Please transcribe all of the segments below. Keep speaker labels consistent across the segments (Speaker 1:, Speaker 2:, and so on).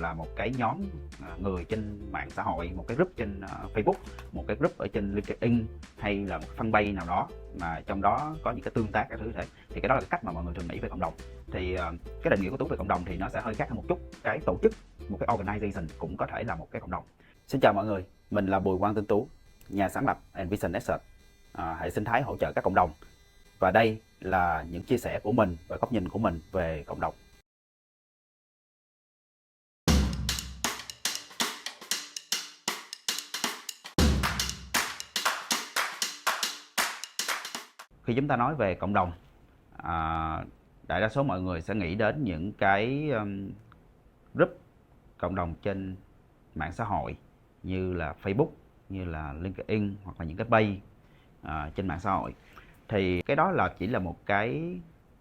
Speaker 1: là một cái nhóm người trên mạng xã hội, một cái group trên Facebook, một cái group ở trên LinkedIn, hay là một fanpage nào đó mà trong đó có những cái tương tác các thứ thế. Thì cái đó là cái cách mà mọi người thường nghĩ về cộng đồng. Thì cái định nghĩa của Tú về cộng đồng thì nó sẽ hơi khác hơn một chút. Cái tổ chức, một cái organization cũng có thể là một cái cộng đồng. Xin chào mọi người, mình là Bùi Quang Tinh Tú, nhà sáng lập Envision Nexus, hệ sinh thái hỗ trợ các cộng đồng. Và đây là những chia sẻ của mình và góc nhìn của mình về cộng đồng. Khi chúng ta nói về cộng đồng, đại đa số mọi người sẽ nghĩ đến những cái group cộng đồng trên mạng xã hội như là Facebook, như là LinkedIn hoặc là những cái page trên mạng xã hội. Thì cái đó là chỉ là một cái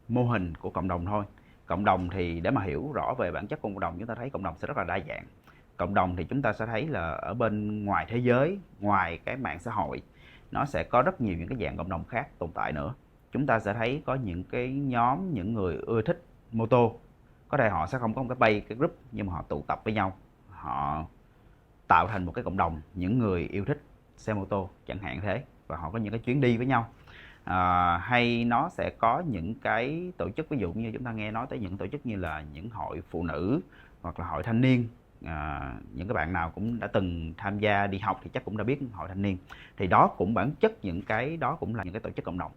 Speaker 1: mô hình của cộng đồng thôi. Cộng đồng thì để mà hiểu rõ về bản chất của cộng đồng, chúng ta thấy cộng đồng sẽ rất là đa dạng. Cộng đồng thì chúng ta sẽ thấy là ở bên ngoài thế giới, ngoài cái mạng xã hội, nó sẽ có rất nhiều những cái dạng cộng đồng khác tồn tại nữa. Chúng ta sẽ thấy có những cái nhóm, những người ưa thích mô tô. Có thể họ sẽ không có một cái page, cái group, nhưng mà họ tụ tập với nhau, họ tạo thành một cái cộng đồng những người yêu thích xe mô tô chẳng hạn thế, và họ có những cái chuyến đi với nhau. Hay nó sẽ có những cái tổ chức, ví dụ như chúng ta nghe nói tới những tổ chức như là những hội phụ nữ hoặc là hội thanh niên. Những cái bạn nào cũng đã từng tham gia đi học thì chắc cũng đã biết hội thanh niên. Thì đó cũng bản chất, những cái đó cũng là những cái tổ chức cộng đồng.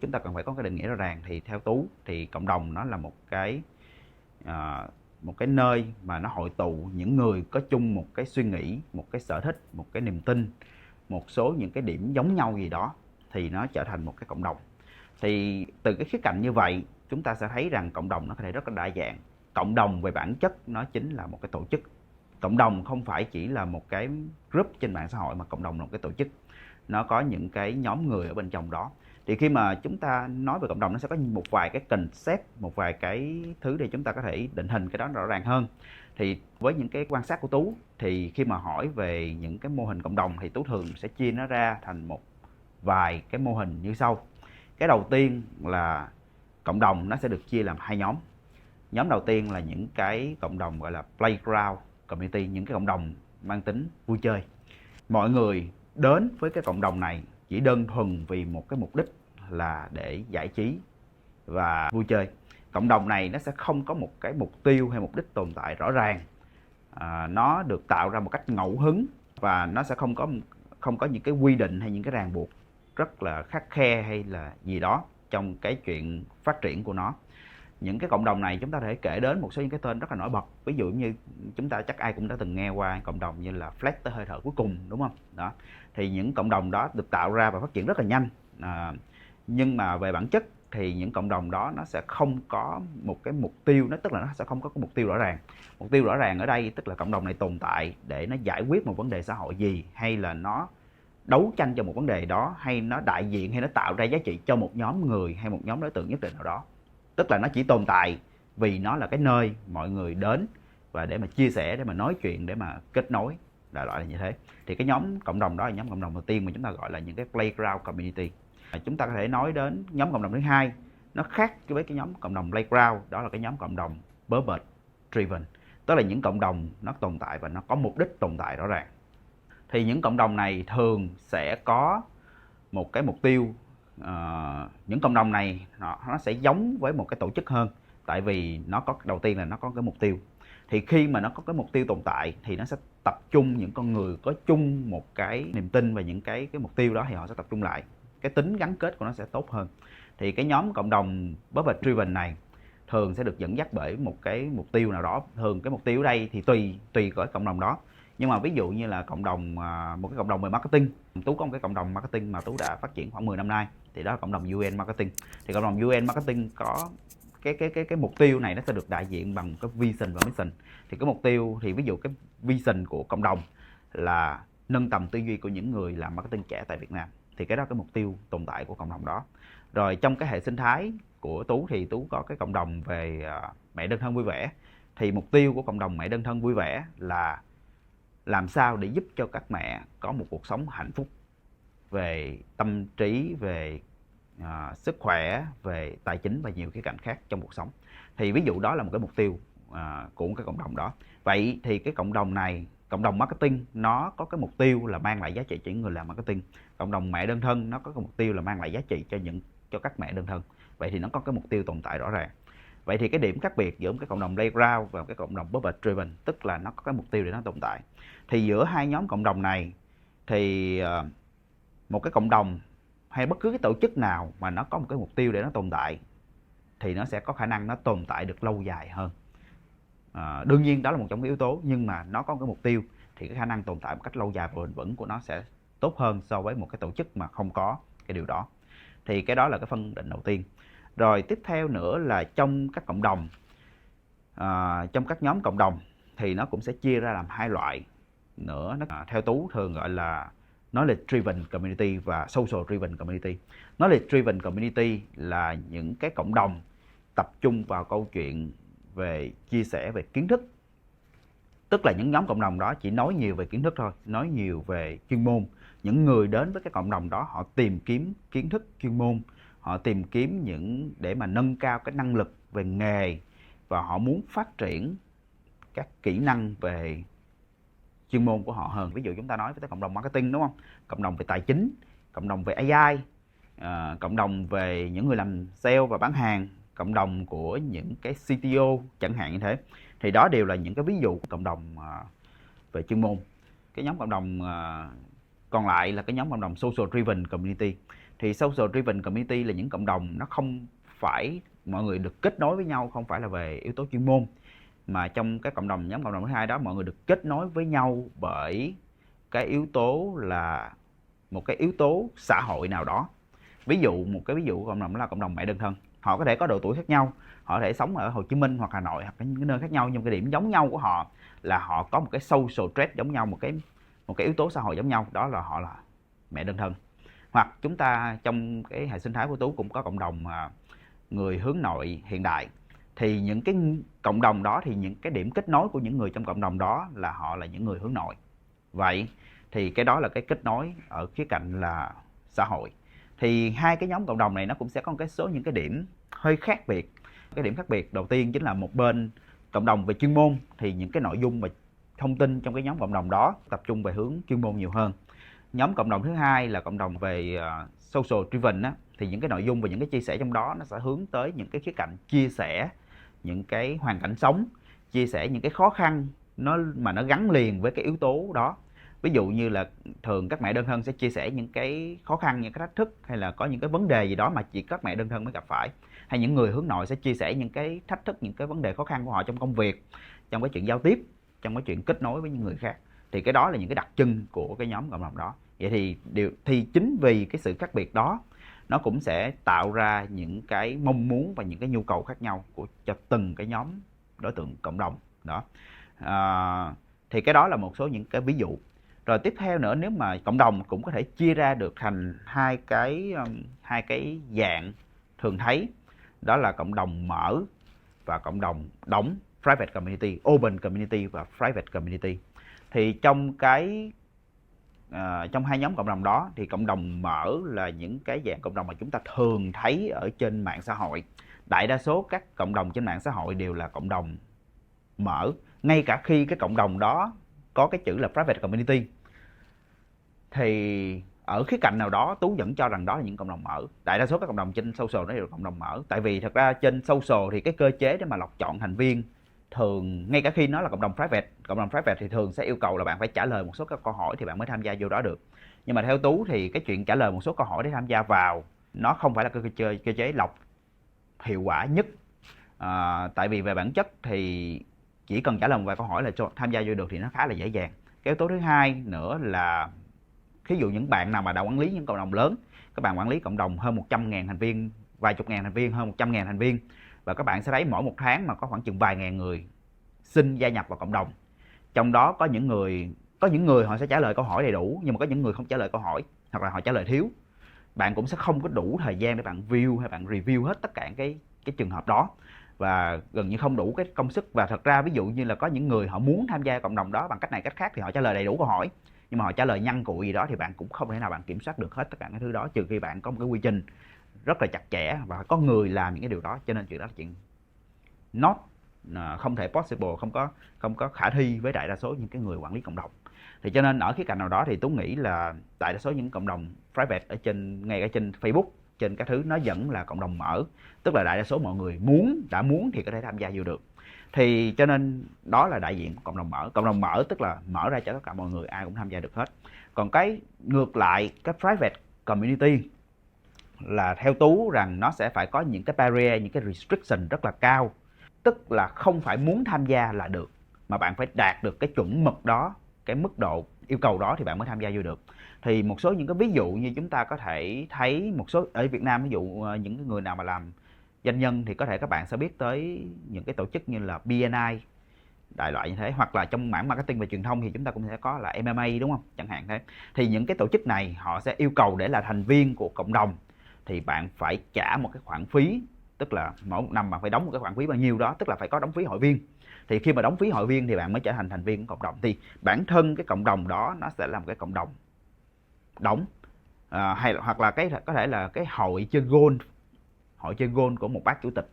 Speaker 1: Chúng ta cần phải có cái định nghĩa rõ ràng. Thì theo Tú thì cộng đồng nó là một cái nơi mà nó hội tụ những người có chung một cái suy nghĩ, một cái sở thích, một cái niềm tin, một số những cái điểm giống nhau gì đó, thì nó trở thành một cái cộng đồng. Thì từ cái khía cạnh như vậy, chúng ta sẽ thấy rằng cộng đồng nó có thể rất là đa dạng. Cộng đồng về bản chất nó chính là một cái tổ chức. Cộng đồng không phải chỉ là một cái group trên mạng xã hội, mà cộng đồng là một cái tổ chức. Nó có những cái nhóm người ở bên trong đó. Thì khi mà chúng ta nói về cộng đồng, nó sẽ có một vài cái concept, một vài cái thứ để chúng ta có thể định hình cái đó rõ ràng hơn. Thì với những cái quan sát của Tú, thì khi mà hỏi về những cái mô hình cộng đồng thì Tú thường sẽ chia nó ra thành một vài cái mô hình như sau. Cái đầu tiên là cộng đồng nó sẽ được chia làm hai nhóm. Nhóm đầu tiên là những cái cộng đồng gọi là playground community, những cái cộng đồng mang tính vui chơi. Mọi người đến với cái cộng đồng này chỉ đơn thuần vì một cái mục đích là để giải trí và vui chơi. Cộng đồng này nó sẽ không có một cái mục tiêu hay mục đích tồn tại rõ ràng. Nó được tạo ra một cách ngẫu hứng, và nó sẽ không có những cái quy định hay những cái ràng buộc rất là khắt khe hay là gì đó trong cái chuyện phát triển của nó. Những cái cộng đồng này chúng ta có thể kể đến một số những cái tên rất là nổi bật. Ví dụ như chúng ta chắc ai cũng đã từng nghe qua cộng đồng như là Flex tới hơi thở cuối cùng, đúng không? Đó. Thì những cộng đồng đó được tạo ra và phát triển rất là nhanh. Nhưng mà về bản chất thì những cộng đồng đó nó sẽ không có một cái mục tiêu, tức là nó sẽ không có cái mục tiêu rõ ràng. Mục tiêu rõ ràng ở đây tức là cộng đồng này tồn tại để nó giải quyết một vấn đề xã hội gì, hay là nó đấu tranh cho một vấn đề đó, hay nó đại diện hay nó tạo ra giá trị cho một nhóm người hay một nhóm đối tượng nhất định nào đó. Tức là nó chỉ tồn tại vì nó là cái nơi mọi người đến và để mà chia sẻ, để mà nói chuyện, để mà kết nối, đại loại là như thế. Thì cái nhóm cộng đồng đó là nhóm cộng đồng đầu tiên mà chúng ta gọi là những cái playground community. Chúng ta có thể nói đến nhóm cộng đồng thứ hai, nó khác với cái nhóm cộng đồng playground, đó là cái nhóm cộng đồng purpose driven, tức là những cộng đồng nó tồn tại và nó có mục đích tồn tại rõ ràng. Thì những cộng đồng này thường sẽ có một cái mục tiêu. Những cộng đồng này nó sẽ giống với một cái tổ chức hơn, tại vì nó có, đầu tiên là nó có cái mục tiêu. Thì khi mà nó có cái mục tiêu tồn tại thì nó sẽ tập trung những con người có chung một cái niềm tin và những cái mục tiêu đó, thì họ sẽ tập trung lại, cái tính gắn kết của nó sẽ tốt hơn. Thì cái nhóm cộng đồng purpose driven này thường sẽ được dẫn dắt bởi một cái mục tiêu nào đó. Thường cái mục tiêu ở đây thì tùy ở cộng đồng đó. Nhưng mà ví dụ như là một cái cộng đồng về marketing, Tú có một cái cộng đồng marketing mà Tú đã phát triển khoảng 10 năm nay, thì đó là cộng đồng UN Marketing. Thì cộng đồng UN Marketing có cái mục tiêu này, nó sẽ được đại diện bằng cái vision và mission. Thì cái mục tiêu thì ví dụ cái vision của cộng đồng là nâng tầm tư duy của những người làm marketing trẻ tại Việt Nam. Thì cái đó là cái mục tiêu tồn tại của cộng đồng đó. Rồi trong cái hệ sinh thái của Tú thì Tú có cái cộng đồng về mẹ đơn thân vui vẻ. Thì mục tiêu của cộng đồng mẹ đơn thân vui vẻ là làm sao để giúp cho các mẹ có một cuộc sống hạnh phúc về tâm trí, về sức khỏe, về tài chính và nhiều khía cạnh khác trong cuộc sống. Thì ví dụ đó là một cái mục tiêu của cái cộng đồng đó. Vậy thì cái cộng đồng này, cộng đồng marketing, nó có cái mục tiêu là mang lại giá trị cho những người làm marketing. Cộng đồng mẹ đơn thân nó có cái mục tiêu là mang lại giá trị cho các mẹ đơn thân. Vậy thì nó có cái mục tiêu tồn tại rõ ràng. Vậy thì cái điểm khác biệt giữa cái cộng đồng playground và cái cộng đồng purpose driven, tức là nó có cái mục tiêu để nó tồn tại. Thì giữa hai nhóm cộng đồng này thì một cái cộng đồng hay bất cứ cái tổ chức nào mà nó có một cái mục tiêu để nó tồn tại thì nó sẽ có khả năng nó tồn tại được lâu dài hơn. Đương nhiên đó là một trong những yếu tố, nhưng mà nó có một cái mục tiêu thì cái khả năng tồn tại một cách lâu dài và bền vững của nó sẽ tốt hơn so với một cái tổ chức mà không có cái điều đó. Thì cái đó là cái phân định đầu tiên. Rồi tiếp theo nữa là trong các cộng đồng, trong các nhóm cộng đồng thì nó cũng sẽ chia ra làm hai loại nữa. Theo Tú thường gọi là knowledge driven community và social driven community. Knowledge driven community là những cái cộng đồng tập trung vào câu chuyện về chia sẻ về kiến thức. Tức là những nhóm cộng đồng đó chỉ nói nhiều về kiến thức thôi, nói nhiều về chuyên môn. Những người đến với cái cộng đồng đó họ tìm kiếm kiến thức chuyên môn, họ tìm kiếm để mà nâng cao cái năng lực về nghề, và họ muốn phát triển các kỹ năng về chuyên môn của họ hơn. Ví dụ chúng ta nói với cộng đồng marketing, đúng không? Cộng đồng về tài chính, cộng đồng về AI, cộng đồng về những người làm sale và bán hàng, cộng đồng của những cái CTO chẳng hạn như thế. Thì đó đều là những cái ví dụ của cộng đồng về chuyên môn. Cái nhóm cộng đồng còn lại là cái nhóm cộng đồng social driven community. Thì social driven community là những cộng đồng nó không phải mọi người được kết nối với nhau, không phải là về yếu tố chuyên môn, mà trong cái nhóm cộng đồng thứ hai đó mọi người được kết nối với nhau bởi cái yếu tố là một cái yếu tố xã hội nào đó. Một cái ví dụ cộng đồng đó là cộng đồng mẹ đơn thân. Họ có thể có độ tuổi khác nhau, họ có thể sống ở Hồ Chí Minh hoặc Hà Nội hoặc những cái nơi khác nhau, nhưng cái điểm giống nhau của họ là họ có một cái social trait giống nhau, một cái yếu tố xã hội giống nhau, đó là họ là mẹ đơn thân. Hoặc chúng ta trong cái hệ sinh thái của Tú cũng có cộng đồng người hướng nội hiện đại. Thì những cái cộng đồng đó thì những cái điểm kết nối của những người trong cộng đồng đó là họ là những người hướng nội. Vậy thì cái đó là cái kết nối ở khía cạnh là xã hội. Thì hai cái nhóm cộng đồng này nó cũng sẽ có một cái số những cái điểm hơi khác biệt. Cái điểm khác biệt đầu tiên chính là một bên cộng đồng về chuyên môn thì những cái nội dung và thông tin trong cái nhóm cộng đồng đó tập trung về hướng chuyên môn nhiều hơn. Nhóm cộng đồng thứ hai là cộng đồng về social driven á, thì những cái nội dung và những cái chia sẻ trong đó nó sẽ hướng tới những cái khía cạnh chia sẻ những cái hoàn cảnh sống, chia sẻ những cái khó khăn mà nó gắn liền với cái yếu tố đó. Ví dụ như là thường các mẹ đơn thân sẽ chia sẻ những cái khó khăn, những cái thách thức, hay là có những cái vấn đề gì đó mà chỉ các mẹ đơn thân mới gặp phải. Hay những người hướng nội sẽ chia sẻ những cái thách thức, những cái vấn đề khó khăn của họ trong công việc, trong cái chuyện giao tiếp, trong cái chuyện kết nối với những người khác. Thì cái đó là những cái đặc trưng của cái nhóm cộng đồng đó. Vậy thì chính vì cái sự khác biệt đó, nó cũng sẽ tạo ra những cái mong muốn và những cái nhu cầu khác nhau cho từng cái nhóm đối tượng cộng đồng đó. Thì cái đó là một số những cái ví dụ. Rồi tiếp theo nữa, nếu mà cộng đồng cũng có thể chia ra được thành hai cái dạng thường thấy, đó là cộng đồng mở và cộng đồng đóng, private community, open community và private community. Thì trong hai nhóm cộng đồng đó thì cộng đồng mở là những cái dạng cộng đồng mà chúng ta thường thấy ở trên mạng xã hội. Đại đa số các cộng đồng trên mạng xã hội đều là cộng đồng mở, ngay cả khi cái cộng đồng đó có cái chữ là private community. Thì ở khía cạnh nào đó Tú vẫn cho rằng đó là những cộng đồng mở. Đại đa số các cộng đồng trên social đó đều là cộng đồng mở. Tại vì thật ra trên social thì cái cơ chế để mà lọc chọn thành viên thường, ngay cả khi nó là cộng đồng private thì thường sẽ yêu cầu là bạn phải trả lời một số các câu hỏi thì bạn mới tham gia vô đó được. Nhưng mà theo Tú thì cái chuyện trả lời một số câu hỏi để tham gia vào nó không phải là cơ chế lọc hiệu quả nhất. Tại vì về bản chất thì chỉ cần trả lời một vài câu hỏi là tham gia vô được thì nó khá là dễ dàng. Cái yếu tố thứ hai nữa là ví dụ những bạn nào mà đã quản lý những cộng đồng lớn, các bạn quản lý cộng đồng hơn 100.000 thành viên, vài chục ngàn thành viên, hơn 100.000 thành viên, và các bạn sẽ thấy mỗi một tháng mà có khoảng chừng vài ngàn người xin gia nhập vào cộng đồng. Trong đó có những người họ sẽ trả lời câu hỏi đầy đủ, nhưng mà có những người không trả lời câu hỏi hoặc là họ trả lời thiếu. Bạn cũng sẽ không có đủ thời gian để bạn view hay bạn review hết tất cả cái trường hợp đó, và gần như không đủ cái công sức. Và thật ra ví dụ như là có những người họ muốn tham gia cộng đồng đó bằng cách này cách khác thì họ trả lời đầy đủ câu hỏi, nhưng mà họ trả lời nhăn cụi gì đó thì bạn cũng không thể nào bạn kiểm soát được hết tất cả các thứ đó, trừ khi bạn có một cái quy trình rất là chặt chẽ và có người làm những cái điều đó. Cho nên chuyện đó là chuyện not không thể possible, không có khả thi với đại đa số những cái người quản lý cộng đồng. Thì cho nên ở khía cạnh nào đó thì Tú nghĩ là đại đa số những cộng đồng private ở trên, ngay ở trên Facebook, trên các thứ, nó vẫn là cộng đồng mở, tức là đại đa số mọi người đã muốn thì có thể tham gia vô được. Thì cho nên đó là đại diện của cộng đồng mở. Cộng đồng mở tức là mở ra cho tất cả mọi người, ai cũng tham gia được hết. Còn cái ngược lại, cái private community là theo Tú rằng nó sẽ phải có những cái barrier, những cái restriction rất là cao. Tức là không phải muốn tham gia là được, mà bạn phải đạt được cái chuẩn mực đó, cái mức độ yêu cầu đó thì bạn mới tham gia vô được. Thì một số những cái ví dụ như chúng ta có thể thấy một số ở Việt Nam, ví dụ những cái người nào mà làm doanh nhân thì có thể các bạn sẽ biết tới những cái tổ chức như là BNI, đại loại như thế, hoặc là trong mảng marketing và truyền thông thì chúng ta cũng sẽ có là MMA, đúng không, chẳng hạn thế. Thì những cái tổ chức này họ sẽ yêu cầu để là thành viên của cộng đồng thì bạn phải trả một cái khoản phí, tức là mỗi một năm bạn phải đóng một cái khoản phí bao nhiêu đó, tức là phải có đóng phí hội viên. Thì khi mà đóng phí hội viên thì bạn mới trở thành thành viên của cộng đồng. Thì bản thân cái cộng đồng đó nó sẽ là một cái cộng đồng đóng, hay hoặc là có thể là cái hội chơi golf của một bác chủ tịch.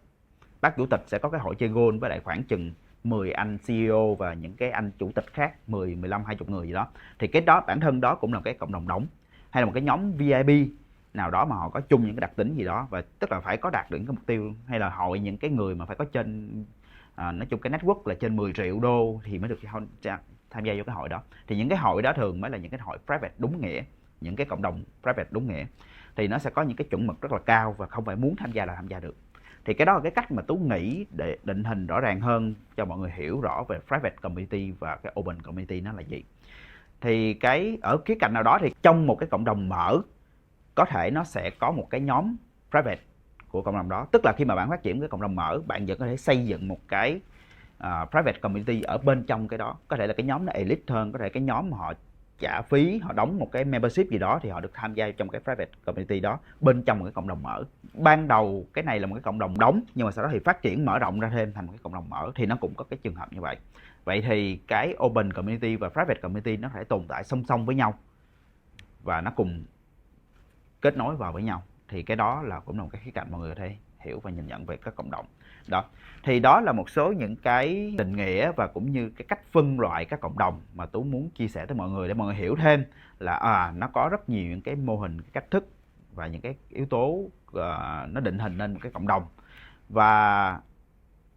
Speaker 1: Bác chủ tịch sẽ có cái hội chơi golf với lại khoảng chừng 10 anh CEO và những cái anh chủ tịch khác, 10, 15, 20 người gì đó. Thì cái đó bản thân đó cũng là cái cộng đồng đóng, hay là một cái nhóm VIP nào đó mà họ có chung những cái đặc tính gì đó, và tức là phải có đạt được cái mục tiêu, hay là hội những cái người mà phải có trên nói chung cái network là trên 10 triệu đô thì mới được tham gia vô cái hội đó. Thì những cái hội đó thường mới là những cái hội private đúng nghĩa, những cái cộng đồng private đúng nghĩa. Thì nó sẽ có những cái chuẩn mực rất là cao và không phải muốn tham gia là tham gia được. Thì cái đó là cái cách mà Tú nghĩ để định hình rõ ràng hơn cho mọi người hiểu rõ về private community và cái open community nó là gì. Thì cái ở khía cạnh nào đó thì trong một cái cộng đồng mở có thể nó sẽ có một cái nhóm private của cộng đồng đó. Tức là khi mà bạn phát triển cái cộng đồng mở, bạn vẫn có thể xây dựng một cái private community ở bên trong cái đó. Có thể là cái nhóm nó elite hơn, có thể cái nhóm mà họ trả phí, họ đóng một cái membership gì đó thì họ được tham gia trong cái private community đó bên trong một cái cộng đồng mở. Ban đầu cái này là một cái cộng đồng đóng, nhưng mà sau đó thì phát triển mở rộng ra thêm thành một cái cộng đồng mở, thì nó cũng có cái trường hợp như vậy. Vậy thì cái open community và private community nó phải tồn tại song song với nhau và nó cùng kết nối vào với nhau. Thì cái đó là cũng là một cái khía cạnh mọi người có thể hiểu và nhìn nhận về các cộng đồng đó. Thì đó là một số những cái định nghĩa và cũng như cái cách phân loại các cộng đồng mà Tú muốn chia sẻ tới mọi người để mọi người hiểu thêm là nó có rất nhiều những cái mô hình, cái cách thức và những cái yếu tố nó định hình nên một cái cộng đồng. Và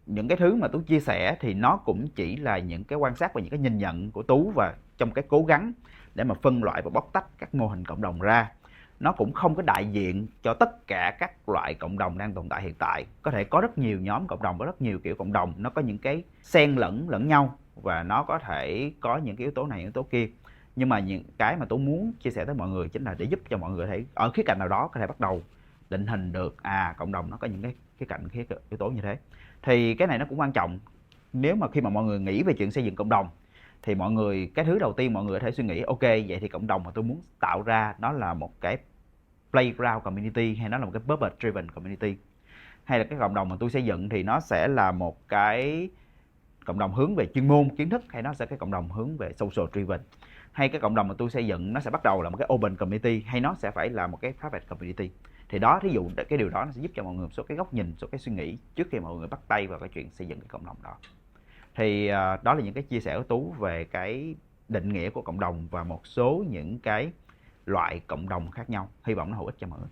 Speaker 1: những cái thứ mà Tú chia sẻ thì nó cũng chỉ là những cái quan sát và những cái nhìn nhận của Tú, và trong cái cố gắng để mà phân loại và bóc tách các mô hình cộng đồng ra. Nó cũng không có đại diện cho tất cả các loại cộng đồng đang tồn tại hiện tại. Có thể có rất nhiều nhóm cộng đồng, có rất nhiều kiểu cộng đồng, nó có những cái xen lẫn nhau và nó có thể có những cái yếu tố này, yếu tố kia. Nhưng mà những cái mà tôi muốn chia sẻ tới mọi người chính là để giúp cho mọi người thể ở khía cạnh nào đó có thể bắt đầu định hình được cộng đồng nó có những cái cạnh yếu tố như thế. Thì cái này nó cũng quan trọng. Nếu mà khi mà mọi người nghĩ về chuyện xây dựng cộng đồng thì mọi người, cái thứ đầu tiên mọi người có thể suy nghĩ, ok, vậy thì cộng đồng mà tôi muốn tạo ra nó là một cái playground community, hay nó là một cái purpose driven community, hay là cái cộng đồng mà tôi xây dựng thì nó sẽ là một cái cộng đồng hướng về chuyên môn kiến thức, hay nó sẽ cái cộng đồng hướng về social driven, hay cái cộng đồng mà tôi xây dựng nó sẽ bắt đầu là một cái open community, hay nó sẽ phải là một cái private community. Thì đó, thí dụ cái điều đó nó sẽ giúp cho mọi người một số cái góc nhìn, một số cái suy nghĩ trước khi mọi người bắt tay vào cái chuyện xây dựng cái cộng đồng đó. Thì đó là những cái chia sẻ của Tú về cái định nghĩa của cộng đồng và một số những cái loại cộng đồng khác nhau. Hy vọng nó hữu ích cho mọi người.